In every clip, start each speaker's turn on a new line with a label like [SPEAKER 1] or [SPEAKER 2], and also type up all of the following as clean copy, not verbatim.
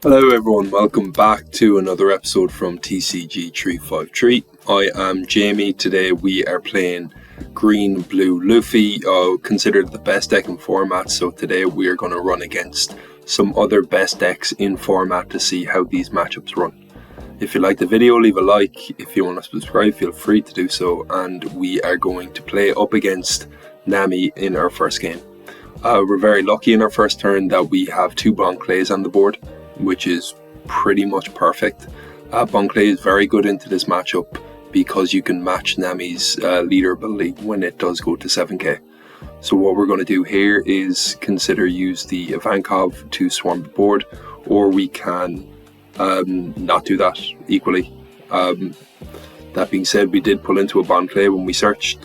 [SPEAKER 1] Hello everyone, welcome back to another episode from TCG353. I am Jamie. Today we are playing Green Blue Luffy, considered the best deck in format, so today we are going to run against some other best decks in format to see how these matchups run. If you like the video, leave a like. If you want to subscribe, feel free to do so, and we are going to play up against Nami in our first game. We're very lucky in our first turn that we have two Bonclays on the board, which is pretty much perfect. Bonclay is very good into this matchup because you can match Nami's leader ability when it does go to 7k. So what we're going to do here is consider use the Ivankov to swarm the board, or we can not do that equally. That being said, we did pull into a Bonclay when we searched,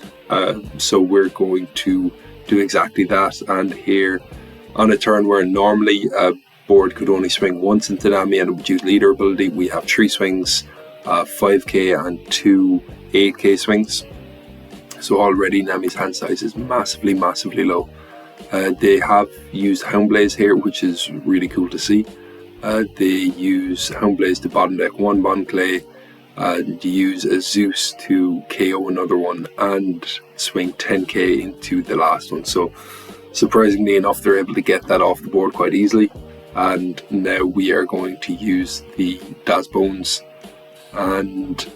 [SPEAKER 1] so we're going to do exactly that. And here on a turn where normally board could only swing once into Nami and it would use leader ability, we have 3 swings, 5k and 2 8k swings. So already Nami's hand size is massively low. They have used Houndblaze here, which is really cool to see. They use Houndblaze to bottom deck one Bonclay, and use a Zeus to KO another one and swing 10k into the last one. So surprisingly enough, they're able to get that off the board quite easily. And now we are going to use the Daz Bones and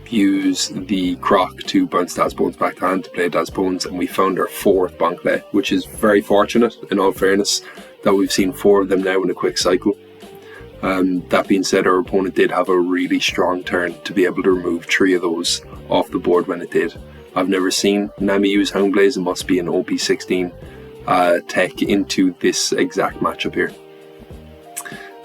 [SPEAKER 1] use the Croc to bounce Daz Bones back to hand to play Daz Bones, and we found our 4th Bonclay, which is very fortunate in all fairness that we've seen 4 of them now in a quick cycle. That being said, our opponent did have a really strong turn to be able to remove 3 of those off the board when it did. I've never seen Nami use Houndblaze. It must be an OP16 tech into this exact matchup here.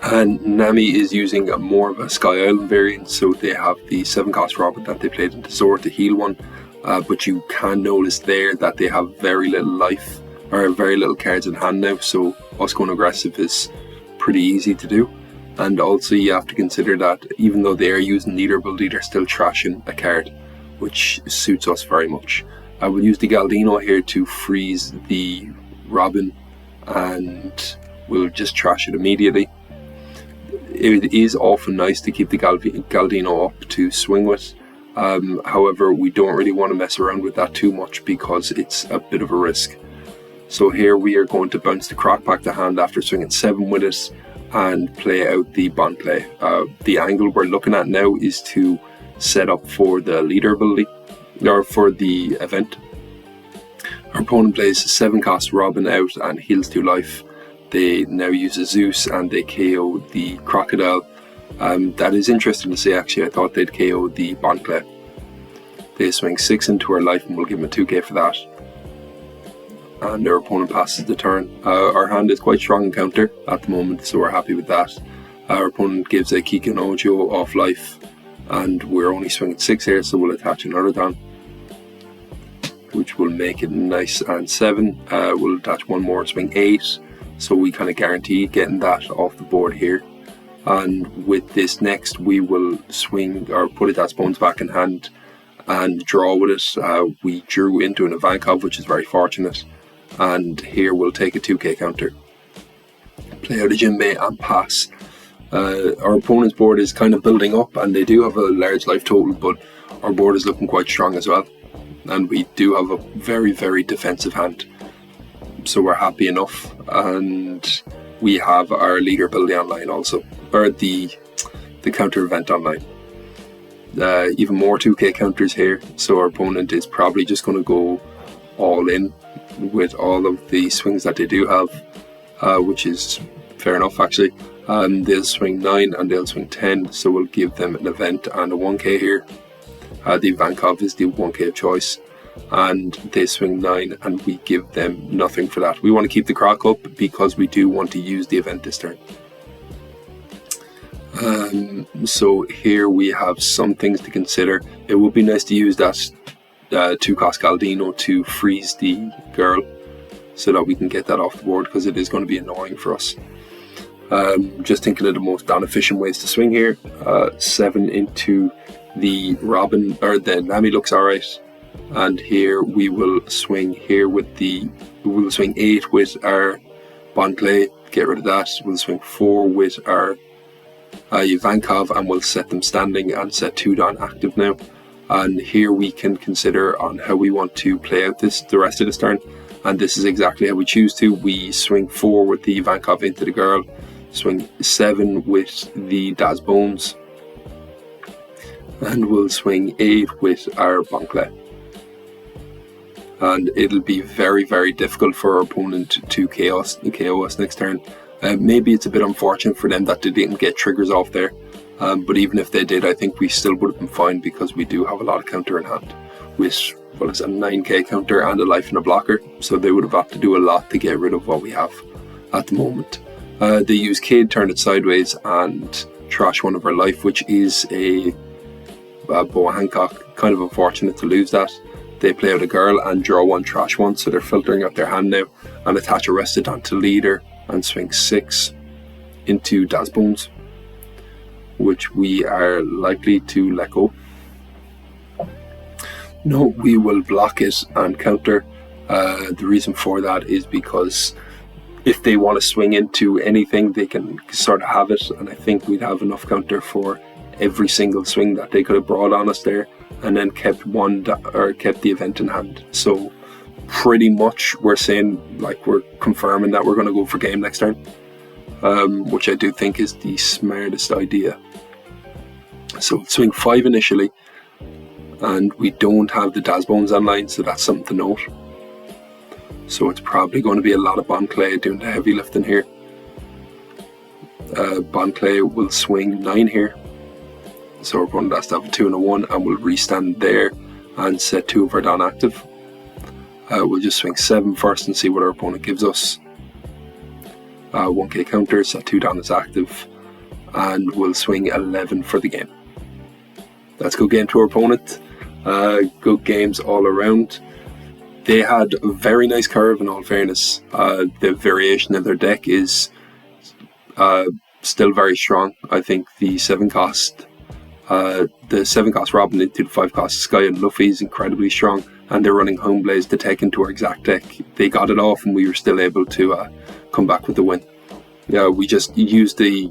[SPEAKER 1] And Nami is using more of a Sky Island variant, so they have the 7-cost Robin that they played into Zord to heal one, but you can notice there that they have very little life, or very little cards in hand now, so us going aggressive is pretty easy to do. And also you have to consider that even though they are using leader ability, they're still trashing a card, which suits us very much. I will use the Galdino here to freeze the Robin, and we'll just trash it immediately. It is often nice to keep the Galdino up to swing with. However, we don't really want to mess around with that too much because it's a bit of a risk. So here we are going to bounce the Croc back to hand after swinging 7 with it and play out the Bonclay. The angle we're looking at now is to set up for the leader ability, or for the event. Our opponent plays 7-cost Robin out and heals 2 life. They now use a Zeus and they KO the Crocodile. That is interesting to see actually. I thought they'd KO the Bonclay. They swing 6 into our life and we'll give them a 2k for that. And our opponent passes the turn. Our hand is quite strong in counter at the moment, so we're happy with that. Our opponent gives a Kikan Ojo off life, and we're only swinging 6 here, so we'll attach another down, which will make it nice and 7. We'll attach one more, swing 8. So we kind of guarantee getting that off the board here. And with this next, we will swing or put it Daz Bones back in hand and draw with it. We drew into an Ivankov, which is very fortunate. And here we'll take a 2k counter, play out a Jinbei and pass. Our opponent's board is kind of building up and they do have a large life total, but our board is looking quite strong as well. And we do have a very defensive hand. So we're happy enough, and we have our leader ability online also, or the counter event online. Even more 2k counters here, so our opponent is probably just going to go all in with all of the swings that they do have, which is fair enough actually. They'll swing 9 and they'll swing 10, so we'll give them an event and a 1k here. The Ivankov is the 1k of choice. And they swing 9 and we give them nothing for that. We want to keep the Croc up because we do want to use the event this turn. So here we have some things to consider. It would be nice to use that 2-cost Galdino to freeze the girl so that we can get that off the board, because it is going to be annoying for us. Just thinking of the most efficient ways to swing here. 7 into the Robin, or the Nami looks alright. And here we will swing here with we will swing 8 with our Bonclay, get rid of that. We'll swing 4 with our Ivankov, and we'll set them standing and set 2 down active now. And here we can consider on how we want to play out the rest of this turn. And this is exactly how we choose to. We swing 4 with the Ivankov into the girl, swing 7 with the Daz Bones, and we'll swing 8 with our Bonkle. And it'll be very, very difficult for our opponent to KO us next turn. Maybe it's a bit unfortunate for them that they didn't get triggers off there. But even if they did, I think we still would have been fine, because we do have a lot of counter in hand with, well, it's a 9k counter and a life and a blocker, so they would have had to do a lot to get rid of what we have at the moment. They use Cade, turn it sideways, and trash one of our life, which is a Boa Hancock. Kind of unfortunate to lose that. They play out a girl and draw 1, trash 1, so they're filtering out their hand now, and attach Arrested onto leader and swing 6 into Daz Bones, which we are likely to let go. No, we will block it and counter. The reason for that is because if they want to swing into anything, they can sort of have it, and I think we'd have enough counter for every single swing that they could have brought on us there, and then kept the event in hand. So pretty much we're saying, like, we're confirming that we're going to go for game next turn, which I do think is the smartest idea. So swing 5 initially, and we don't have the Daz Bones online, so that's something to note. So it's probably going to be a lot of Bond Clay doing the heavy lifting here. Bond Clay will swing 9 here, so we're going to have a 2 and a 1, and we'll restand there and set 2 of our down active. We'll just swing 7 first and see what our opponent gives us. 1k counter, set 2 down as active, and we'll swing 11 for the game. That's good game to our opponent. Good games all around. They had a very nice curve, in all fairness. The variation in their deck is still very strong. I think the 7 cost Robin into the 5 cost Sky and Luffy is incredibly strong, and they're running Homeblaze to take into our exact deck. They got it off, and we were still able to come back with the win. Yeah, we just used the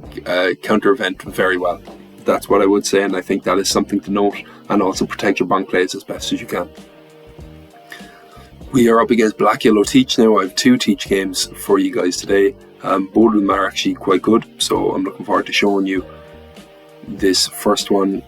[SPEAKER 1] counter event very well. That's what I would say, and I think that is something to note, and also protect your bank plays as best as you can. We are up against Black Yellow Teach now. I have 2 Teach games for you guys today. Both of them are actually quite good, so I'm looking forward to showing you this first one.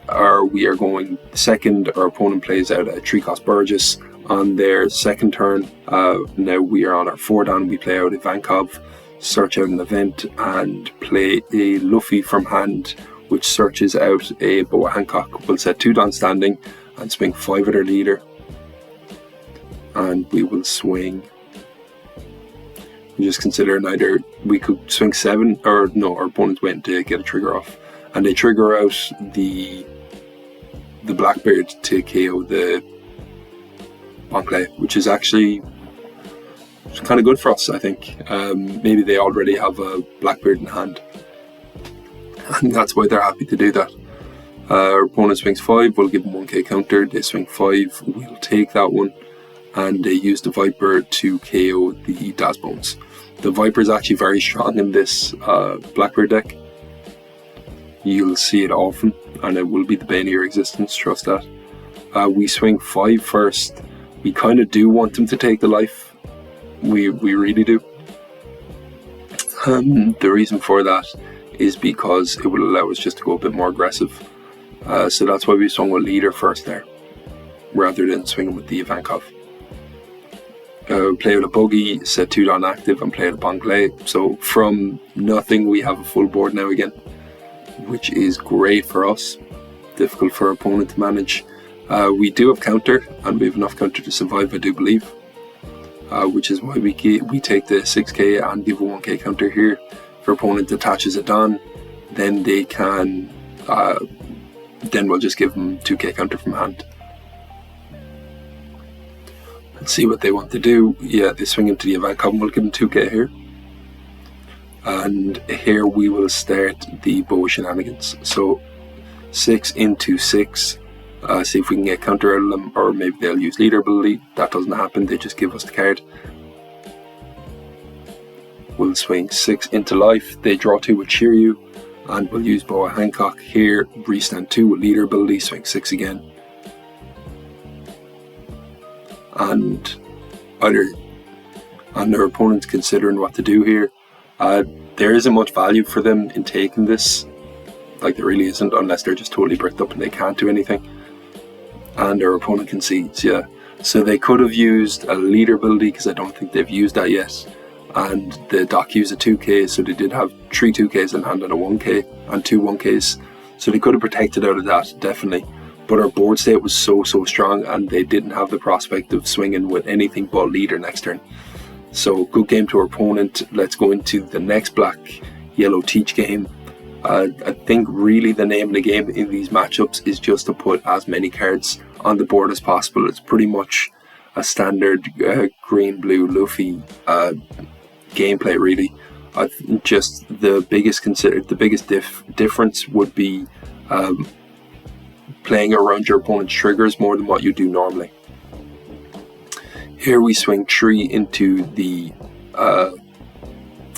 [SPEAKER 1] We are going second. Our opponent plays out a 3 cost Burgess on their second turn. Now we are on our 4 down. We play out Ivankov, search out an event, and play a Luffy from hand, which searches out a Boa Hancock. We'll set 2 down standing and swing 5 at our leader, and we will swing. We just consider either we could swing 7, or no, our opponent's waiting to get a trigger off, and they trigger out the Blackbeard to KO the Bonkle, which is actually kind of good for us, I think. Maybe they already have a Blackbeard in hand, and that's why they're happy to do that. Our opponent swings 5, we'll give them 1k counter. They swing 5, we'll take that one, and they use the Viper to KO the Daz Bones. The Viper is actually very strong in this Blackbeard deck. You'll see it often, and it will be the bane of your existence, trust that. We swing 5 first. We kind of do want them to take the life. We really do. The reason for that is because it will allow us just to go a bit more aggressive. So that's why we swung with leader first there, rather than swinging with the Ivankov. Play with a buggy, set 2 down active, and play with a Bonkle. So from nothing we have a full board now again, which is great for us. Difficult for our opponent to manage. We do have counter, and we have enough counter to survive, I do believe. Which is why we take the 6k and give a 1k counter here. If our opponent attaches it on, then they can. Then we'll just give them 2k counter from hand. Let's see what they want to do. Yeah, they swing into the Ivankov, and we'll give them 2k here. And here we will start the bow shenanigans. So 6 into 6. See if we can get counter out of them, or maybe they'll use leader ability. That doesn't happen, they just give us the card. will swing 6 into life. They draw 2 with Shiryu, and we'll use Boa Hancock here. Restand 2 with leader ability, swing 6 again. And their opponent's considering what to do here. There isn't much value for them in taking this. Like, there really isn't, unless they're just totally bricked up and they can't do anything. And their opponent concedes, yeah. So they could have used a leader ability, because I don't think they've used that yet. And the doc used a 2k, so they did have 3 2ks in hand and a 1k, and 2 1ks. So they could have protected out of that, definitely. But our board state was so strong, and they didn't have the prospect of swinging with anything but leader next turn. So good game to our opponent. Let's go into the next Black Yellow Teach game. I think really the name of the game in these matchups is just to put as many cards on the board as possible. It's pretty much a standard green blue Luffy gameplay, really. Just the biggest difference would be playing around your opponent's triggers more than what you do normally. Here we swing 3 into the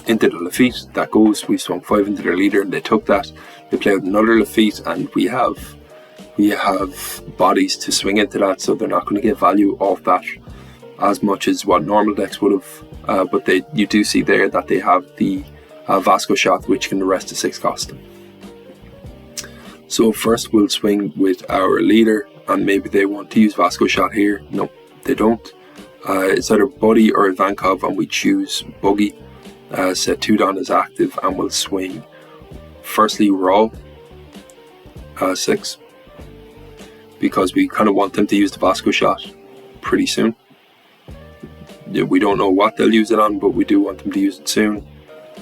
[SPEAKER 1] Lafitte. That goes. We swung 5 into their leader, and they took that. They play out another Lafitte, and we have bodies to swing into that, so they're not going to get value off that as much as what normal decks would have. But you do see there that they have the Vasco shot, which can arrest a 6 cost. So first we'll swing with our leader, and maybe they want to use Vasco shot here. No, they don't. It's either Buddy or Ivankov, and we choose Buggy. Set 2 down as active, and we'll swing firstly Raw 6, because we kind of want them to use the Vasco shot pretty soon. We don't know what they'll use it on, but we do want them to use it soon.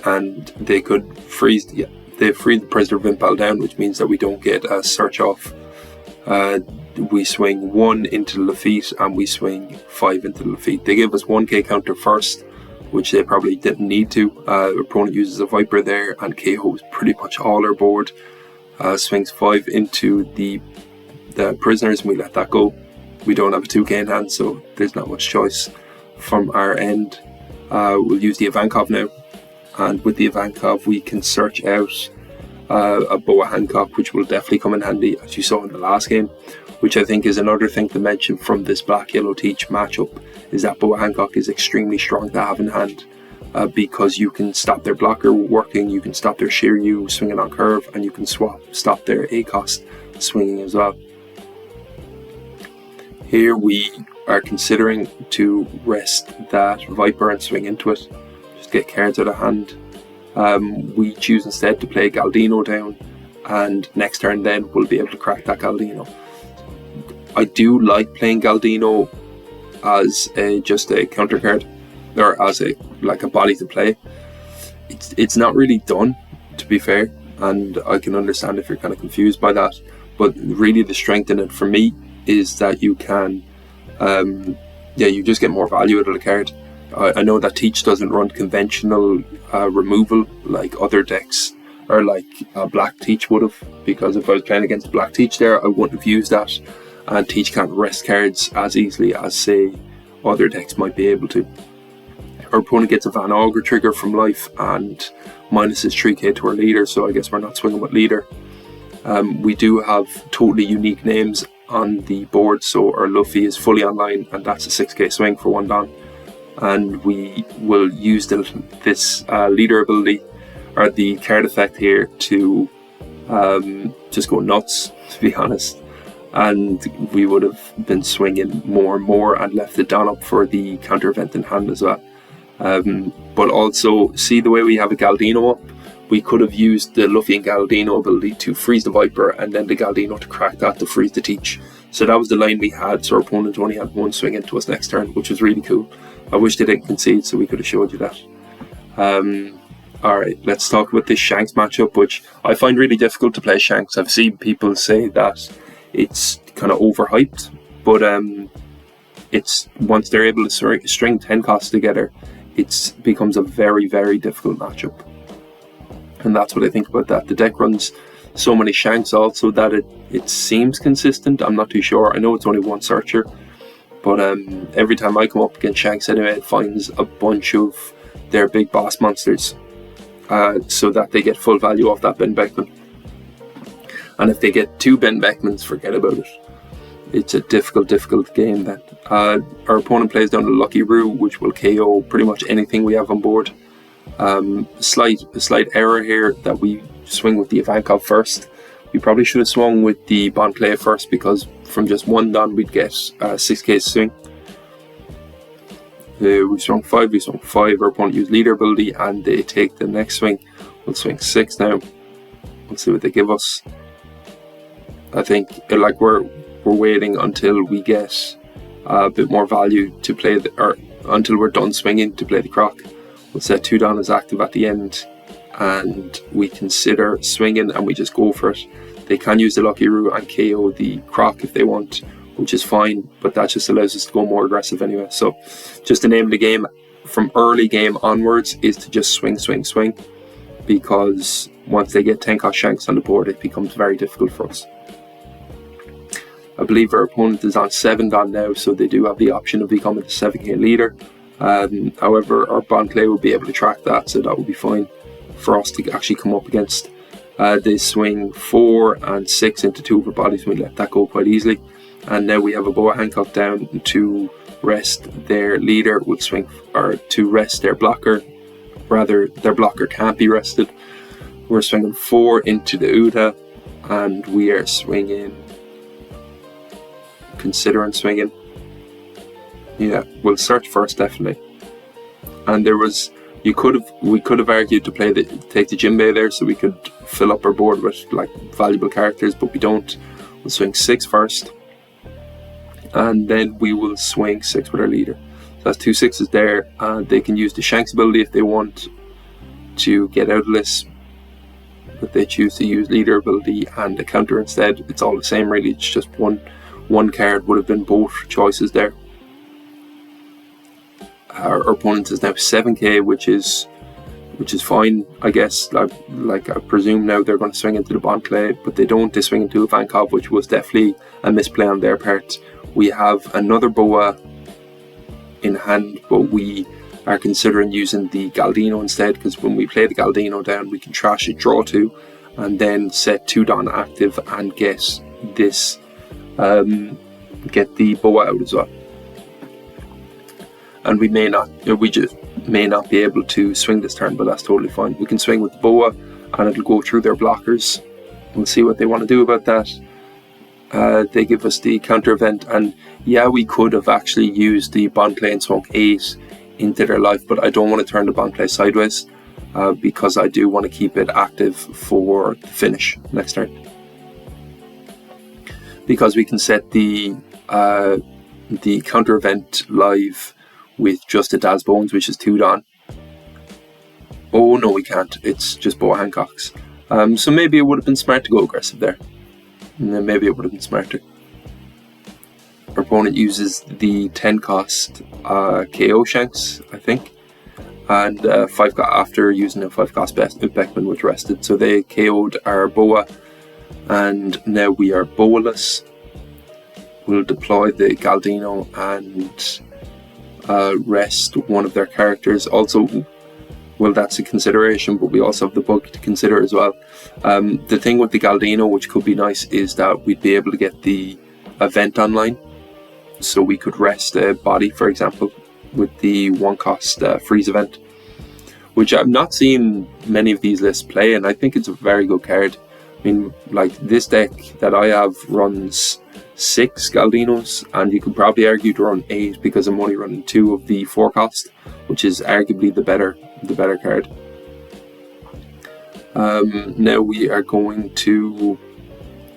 [SPEAKER 1] And they could freeze. Yeah, they freed the prisoner of Impel Down, which means that we don't get a search off. We swing 1 into Lafitte, and we swing 5 into Lafitte. They gave us 1k counter first, which they probably didn't need to. Our opponent uses a Viper there, and KO's pretty much all our board. Swings 5 into the prisoners, and we let that go. We don't have a 2k in hand, so there's not much choice from our end. We'll use the Ivankov now, and with the Ivankov we can search out a Boa Hancock, which will definitely come in handy, as you saw in the last game. Which I think is another thing to mention from this Black Yellow Teach matchup, is that Boa Hancock is extremely strong to have in hand, because you can stop their blocker working, you can stop their Shiryu swinging on curve, and you can stop their A-cost swinging as well. Here we are considering to rest that Viper and swing into it, just get cards out of hand. We choose instead to play Galdino down, and next turn then we'll be able to crack that Galdino. I do like playing Galdino as just a counter card, or as a body to play. It's not really done, to be fair, and I can understand if you're kind of confused by that. But really, the strength in it for me is that you can, you just get more value out of the card. I know that Teach doesn't run conventional removal like other decks, or like Black Teach would have, because if I was playing against Black Teach there, I wouldn't have used that. And Teach can't rest cards as easily as, say, other decks might be able to. Our opponent gets a Van Augur trigger from life and minuses 3k to our leader, so I guess we're not swinging with leader. We do have totally unique names on the board, so our Luffy is fully online, and that's a 6k swing for 1 down. And we will use this leader ability, or the card effect here, to just go nuts, to be honest. And we would have been swinging more and more and left it down up for the counter event in hand as well. But also, see the way we have a Galdino up? We could have used the Luffy and Galdino ability to freeze the Viper, and then the Galdino to crack that to freeze the Teach. So that was the line we had, so our opponent only had 1 swing into us next turn, which was really cool. I wish they didn't concede, so we could have showed you that. Alright, let's talk about this Shanks matchup, which I find really difficult to play Shanks. I've seen people say that it's kind of overhyped, but it's once they're able to string 10 costs together, it becomes a very, very difficult matchup. And that's what I think about that. The deck runs so many Shanks also that it seems consistent. I'm not too sure. I know it's only 1 searcher, but every time I come up against Shanks anyway, it finds a bunch of their big boss monsters, so that they get full value off that Ben Beckman. And if they get 2 Ben Beckmans, forget about it. It's a difficult game then. Our opponent plays down a Lucky Roo, which will KO pretty much anything we have on board. Slight error here that we swing with the Ivankov first. We probably should have swung with the Bon Clay first, because from just 1 Don we'd get 6k swing. We swung 5, our opponent used leader ability, and they take the next swing. We'll swing 6 now. We'll see what they give us. I think like we're waiting until we get a bit more value to play or until we're done swinging to play the croc. We'll set 2 Don as active at the end, and we consider swinging, and we just go for it. They can use the Lucky Roo and KO the croc if they want, which is fine, but that just allows us to go more aggressive anyway. So just the name of the game from early game onwards is to just swing, because once they get 10 cost Shanks on the board, it becomes very difficult for us. I believe our opponent is on 7 Don now, so they do have the option of becoming the 7k leader. However, our Bon Clay will be able to track that, so that will be fine for us to actually come up against. They swing 4 and 6 into 2 of our bodies, and we let that go quite easily. And now we have a Boa Hancock down to rest their leader. We'll swing, or to rest their blocker. Rather, their blocker can't be rested. We're swinging 4 into the Uta, and we are swinging, considering swinging. Yeah, we'll search first definitely. And there was, we could have argued to take the Jinbei there, so we could fill up our board with like valuable characters, but we don't. We'll swing 6 first, and then we will swing 6 with our leader. So that's 2 6s there, and they can use the Shanks ability if they want to get out of this, but they choose to use leader ability and the counter instead. It's all the same really, it's just one card would have been both choices there. Our opponent is now 7k, which is fine, I guess. Like I presume now they're going to swing into the Bon Clay, but they don't. They swing into Ivankov, which was definitely a misplay on their part. We have another Boa in hand, but we are considering using the Galdino instead, because when we play the Galdino down, we can trash it, draw 2, and then set 2 Don active and get this, get the Boa out as well. And we just may not be able to swing this turn, but that's totally fine. We can swing with the Boa, and it'll go through their blockers. We'll see what they want to do about that. They give us the counter event, and yeah, we could have actually used the Bon Clay and swung 8 into their life, but I don't want to turn the Bon Clay sideways, because I do want to keep it active for the finish next turn. Because we can set the counter event live with just a Daz Bones, which is 2 Don. Oh no, we can't. It's just Boa Hancocks. So maybe it would have been smart to go aggressive there. And then maybe it would have been smarter. Our opponent uses the 10 cost KO Shanks, I think. And 5 after using a 5 cost Beckman, which rested. So they KO'd our Boa, and now we are Boa-less. We'll deploy the Galdino and rest one of their characters. Also, well, that's a consideration, but we also have the bug to consider as well. The thing with the Galdino, which could be nice, is that we'd be able to get the event online, so we could rest a body, for example, with the 1 cost freeze event, which I've not seen many of these lists play, and I think it's a very good card. I mean, like, this deck that I have runs 6 Galdinos, and you could probably argue to run 8 because I'm only running 2 of the 4 cost, which is arguably the better card. Now we are going to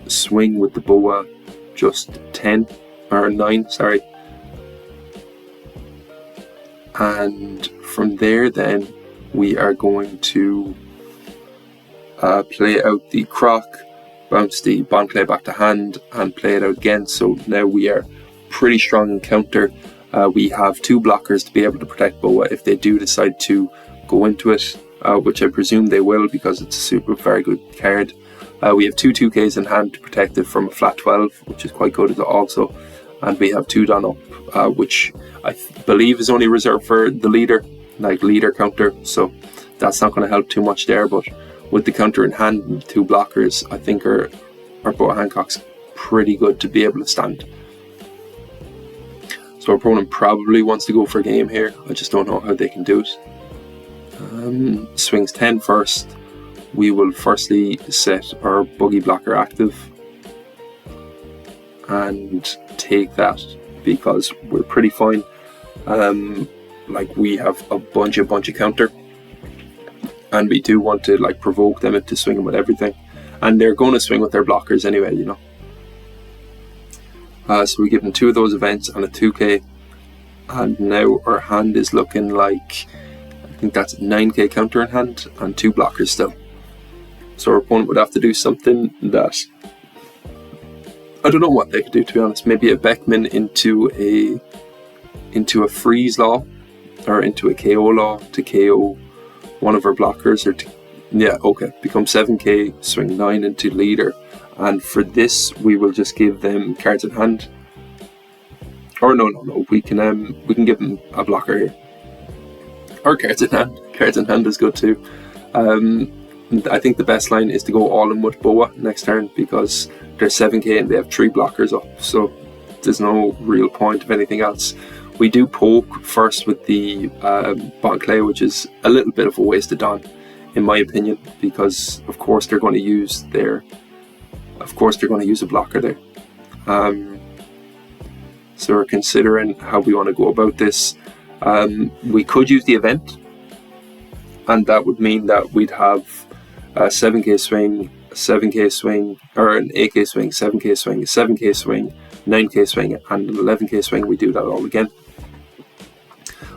[SPEAKER 1] swing with the Boa, just 9, sorry. And from there then we are going to play out the Croc, bounce the Bon Clay back to hand, and play it out again. So now we are pretty strong in counter. We have 2 blockers to be able to protect Boa if they do decide to go into it, which I presume they will, because it's a very good card. We have 2 2Ks in hand to protect it from a flat 12, which is quite good also. And we have 2 Don up, which I believe is only reserved for the leader. like leader counter, so that's not going to help too much there. But with the counter in hand and 2 blockers, I think our bow Hancock's pretty good to be able to stand. So our opponent probably wants to go for a game here. I just don't know how they can do it. Swings 10 first. We will firstly set our buggy blocker active and take that because we're pretty fine. Like we have a bunch of counter, and we do want to like provoke them into swinging with everything, and they're going to swing with their blockers anyway, you know. So we give them 2 of those events and a 2k, and now our hand is looking like, I think that's 9k counter in hand and 2 blockers still. So our opponent would have to do something that I don't know what they could do, to be honest. Maybe a Beckman into a freeze law or into a KO law to KO one of our blockers, or become 7k, swing 9 into leader. And for this we will just give them cards in hand, or no, we can give them a blocker here, or cards in hand is good too. I think the best line is to go all in with Boa next turn because they're 7k and they have 3 blockers up, so there's no real point of anything else. We do poke first with the Bon Clay, which is a little bit of a waste of Don, in my opinion, because of course they're going to use a blocker there. So we're considering how we want to go about this. We could use the event, and that would mean that we'd have a 7k swing, a 7k swing, or an 8k swing, 7k swing, a 7k swing, 9k swing, and an 11k swing. We do that all again.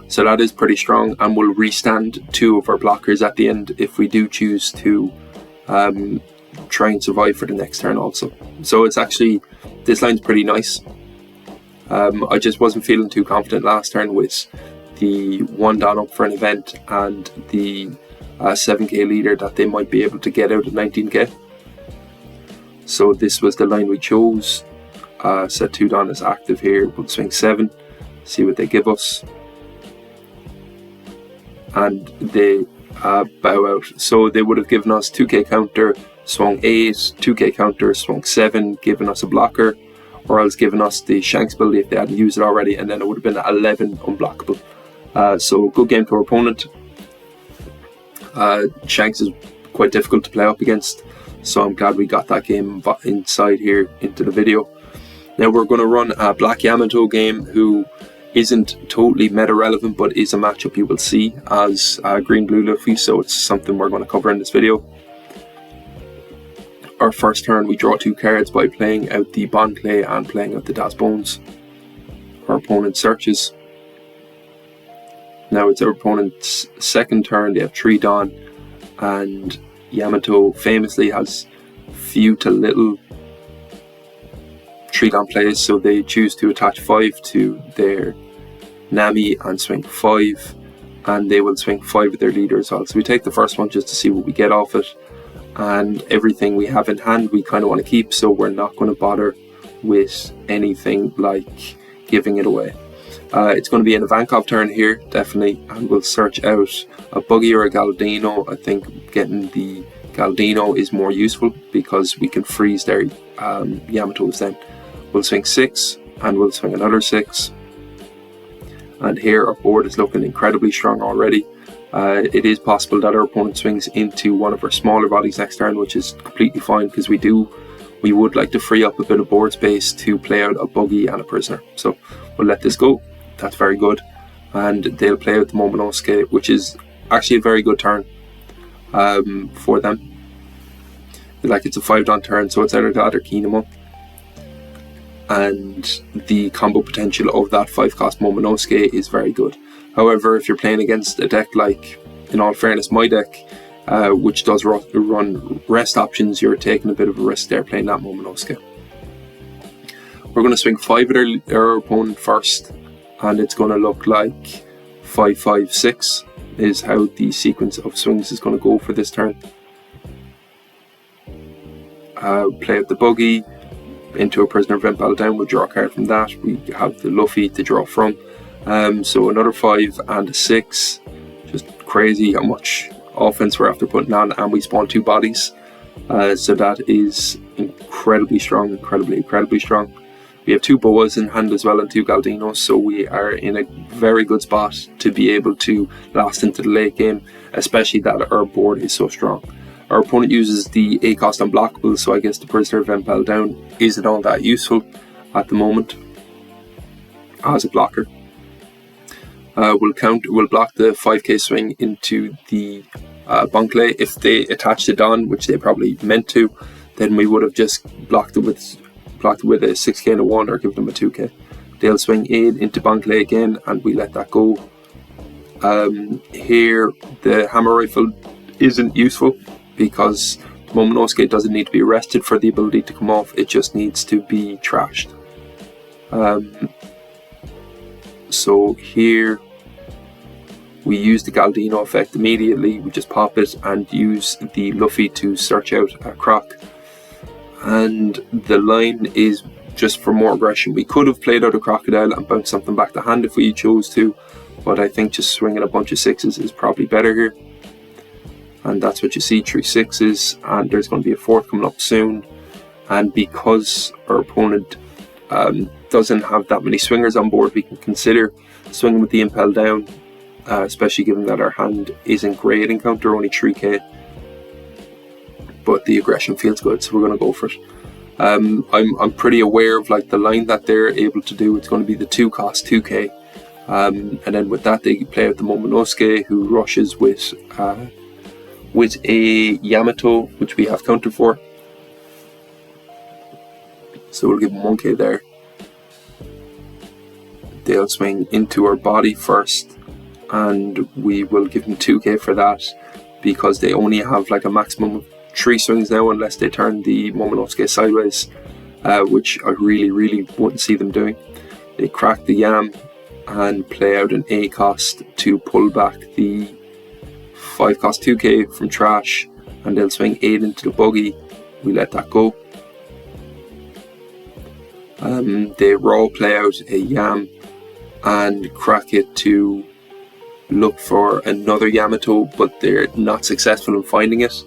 [SPEAKER 1] So that is pretty strong, and we'll restand 2 of our blockers at the end if we do choose to try and survive for the next turn also. So it's actually, this line's pretty nice. I just wasn't feeling too confident last turn with the 1 down up for an event and the 7k leader that they might be able to get out at 19k. So this was the line we chose. Set 2 down as active here. We'll swing 7, see what they give us, and they bow out. So they would have given us 2k counter, swung 8, 2k counter, swung 7, given us a blocker, or else given us the Shanks ability if they hadn't used it already, and then it would have been 11 unblockable. So good game to our opponent. Shanks is quite difficult to play up against, so I'm glad we got that game inside here into the video. Now we're going to run a Black Yamato game, who isn't totally meta relevant but is a matchup you will see as Green Blue Luffy, so it's something we're going to cover in this video. Our first turn we draw 2 cards by playing out the Bon Clay and playing out the Das Bones. Our opponent searches. Now it's our opponent's second turn. They have 3 Dawn, and Yamato famously has few to little 3 Dawn plays, so they choose to attach 5 to their Nami and swing 5, and they will swing 5 with their leader as well. So we take the first one just to see what we get off it, and everything we have in hand we kind of want to keep, so we're not going to bother with anything like giving it away. It's going to be an Ivankov turn here, definitely, and we'll search out a Buggy or a Galdino. I think getting the Galdino is more useful because we can freeze their Yamatos then. We'll swing 6, and we'll swing another 6. And here our board is looking incredibly strong already. It is possible that our opponent swings into one of our smaller bodies next turn, which is completely fine because we would like to free up a bit of board space to play out a Buggy and a Prisoner. So we'll let this go. That's very good. And they'll play out the Momonosuke, which is actually a very good turn for them. Like, it's a 5 Dawn turn, so it's either that or Kinemo. And the combo potential of that 5-cost Momonosuke is very good. However, if you're playing against a deck like, in all fairness, my deck, which does run rest options, you're taking a bit of a risk there playing that Momonosuke. We're going to swing 5 at our opponent first, and it's going to look like 5-5-6 is how the sequence of swings is going to go for this turn. Play out the Buggy into a Prisoner of Impel Down. We'll draw a card from that. We have the Luffy to draw from. So another 5 and a 6. crazy how much offense we're after putting on, and we spawn 2 bodies. So that is incredibly strong, incredibly strong. We have 2 boas in hand as well and 2 Galdinos, so we are in a very good spot to be able to last into the late game, especially that our board is so strong. Our opponent uses the A cost unblockable, so I guess the Prisoner of Impel Down isn't all that useful at the moment as a blocker. We'll block the 5k swing into the Bunkley. If they attached it on, which they probably meant to, then we would have just blocked it with a 6k and a 1, or give them a 2k. They'll swing in into Bunkley again, and we let that go. Here, the hammer rifle isn't useful because the Momonosuke doesn't need to be arrested for the ability to come off, it just needs to be trashed. So here we use the Galdino effect immediately. We just pop it and use the Luffy to search out a Croc. And the line is just for more aggression. We could have played out a Crocodile and bounced something back to hand if we chose to, but I think just swinging a bunch of 6s is probably better here. And that's what you see, 3 6s, and there's going to be a 4th coming up soon. And because our opponent doesn't have that many swingers on board, we can consider swinging with the Impel Down, especially given that our hand isn't great in counter, only 3k, but the aggression feels good, so we're going to go for it. I'm pretty aware of like the line that they're able to do. It's going to be the 2 cost 2k, and then with that they play out the Momonosuke, who rushes with a Yamato, which we have counter for, so we'll give them 1k there. They'll swing into our body first, and we will give them 2k for that, because they only have like a maximum of 3 swings now unless they turn the Momonosuke sideways, which I really wouldn't see them doing. They crack the Yam and play out an A cost to pull back the 5 cost 2k from trash, and they'll swing 8 into the buggy. We let that go. They raw play out a Yam and crack it to look for another Yamato, but they're not successful in finding it.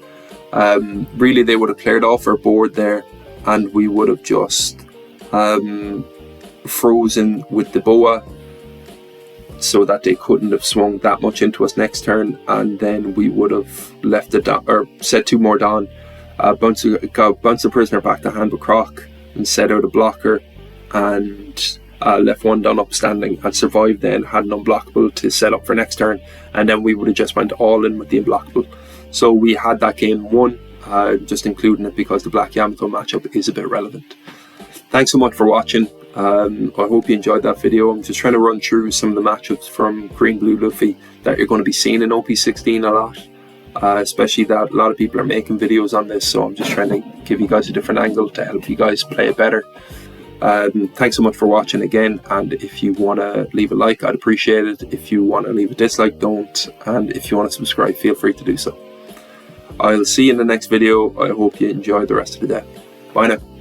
[SPEAKER 1] Really, they would have cleared off our board there, and we would have just frozen with the boa so that they couldn't have swung that much into us next turn, and then we would have left it down, or set 2 more down, bounce the prisoner back to hand with Croc and set out a blocker, and left 1 down upstanding and survived, then had an unblockable to set up for next turn, and then we would have just went all in with the unblockable. So we had that game won, just including it because the Black Yamato matchup is a bit relevant. Thanks so much for watching. I hope you enjoyed that video. I'm just trying to run through some of the matchups from Green Blue Luffy that you're going to be seeing in OP16 a lot, especially that a lot of people are making videos on this, so I'm just trying to give you guys a different angle to help you guys play it better. Thanks so much for watching again, and if you want to leave a like, I'd appreciate it. If you want to leave a dislike, don't, and if you want to subscribe, feel free to do so. I'll see you in the next video. I hope you enjoy the rest of the day. Bye now.